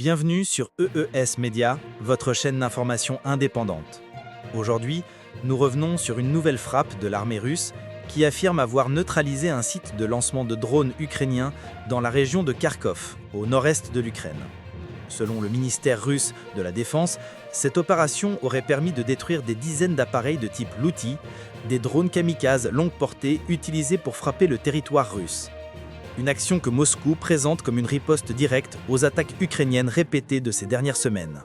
Bienvenue sur EES Média, votre chaîne d'information indépendante. Aujourd'hui, nous revenons sur une nouvelle frappe de l'armée russe qui affirme avoir neutralisé un site de lancement de drones ukrainiens dans la région de Kharkov, au nord-est de l'Ukraine. Selon le ministère russe de la Défense, cette opération aurait permis de détruire des dizaines d'appareils de type Luti, des drones kamikazes longue portée utilisés pour frapper le territoire russe. Une action que Moscou présente comme une riposte directe aux attaques ukrainiennes répétées de ces dernières semaines.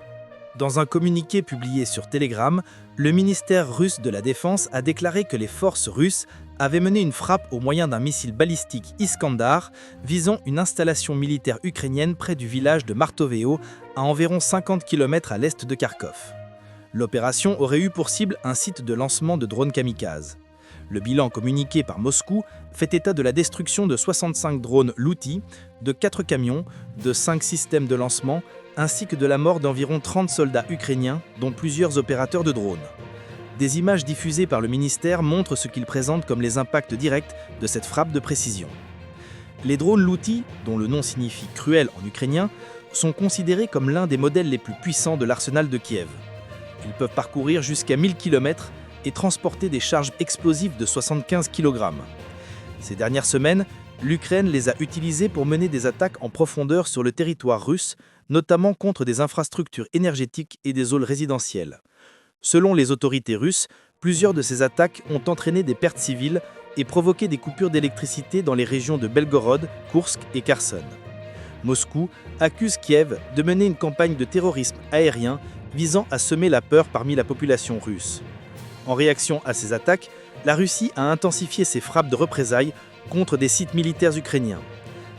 Dans un communiqué publié sur Telegram, le ministère russe de la Défense a déclaré que les forces russes avaient mené une frappe au moyen d'un missile balistique Iskandar visant une installation militaire ukrainienne près du village de Martoveo, à environ 50 km à l'est de Kharkov. L'opération aurait eu pour cible un site de lancement de drones kamikazes. Le bilan communiqué par Moscou fait état de la destruction de 65 drones Luti, de 4 camions, de 5 systèmes de lancement, ainsi que de la mort d'environ 30 soldats ukrainiens, dont plusieurs opérateurs de drones. Des images diffusées par le ministère montrent ce qu'il présente comme les impacts directs de cette frappe de précision. Les drones Luti, dont le nom signifie « cruel » en ukrainien, sont considérés comme l'un des modèles les plus puissants de l'arsenal de Kiev. Ils peuvent parcourir jusqu'à 1000 km et transporter des charges explosives de 75 kg. Ces dernières semaines, l'Ukraine les a utilisés pour mener des attaques en profondeur sur le territoire russe, notamment contre des infrastructures énergétiques et des zones résidentielles. Selon les autorités russes, plusieurs de ces attaques ont entraîné des pertes civiles et provoqué des coupures d'électricité dans les régions de Belgorod, Koursk et Kherson. Moscou accuse Kiev de mener une campagne de terrorisme aérien visant à semer la peur parmi la population russe. En réaction à ces attaques, la Russie a intensifié ses frappes de représailles contre des sites militaires ukrainiens.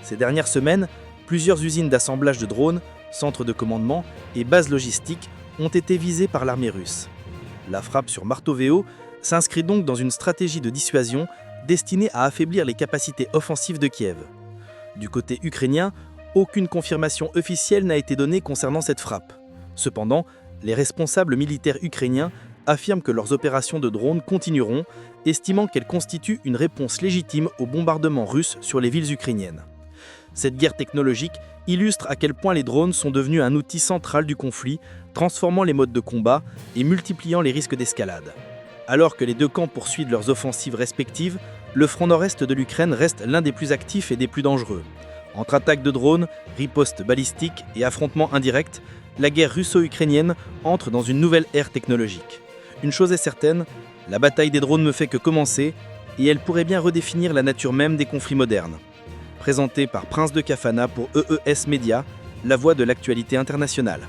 Ces dernières semaines, plusieurs usines d'assemblage de drones, centres de commandement et bases logistiques ont été visées par l'armée russe. La frappe sur Martoveo s'inscrit donc dans une stratégie de dissuasion destinée à affaiblir les capacités offensives de Kiev. Du côté ukrainien, aucune confirmation officielle n'a été donnée concernant cette frappe. Cependant, les responsables militaires ukrainiens affirment que leurs opérations de drones continueront, estimant qu'elles constituent une réponse légitime aux bombardements russes sur les villes ukrainiennes. Cette guerre technologique illustre à quel point les drones sont devenus un outil central du conflit, transformant les modes de combat et multipliant les risques d'escalade. Alors que les deux camps poursuivent leurs offensives respectives, le front nord-est de l'Ukraine reste l'un des plus actifs et des plus dangereux. Entre attaques de drones, ripostes balistiques et affrontements indirects, la guerre russo-ukrainienne entre dans une nouvelle ère technologique. Une chose est certaine, la bataille des drones ne fait que commencer et elle pourrait bien redéfinir la nature même des conflits modernes. Présenté par Prince de Kafana pour EES Média, la voix de l'actualité internationale.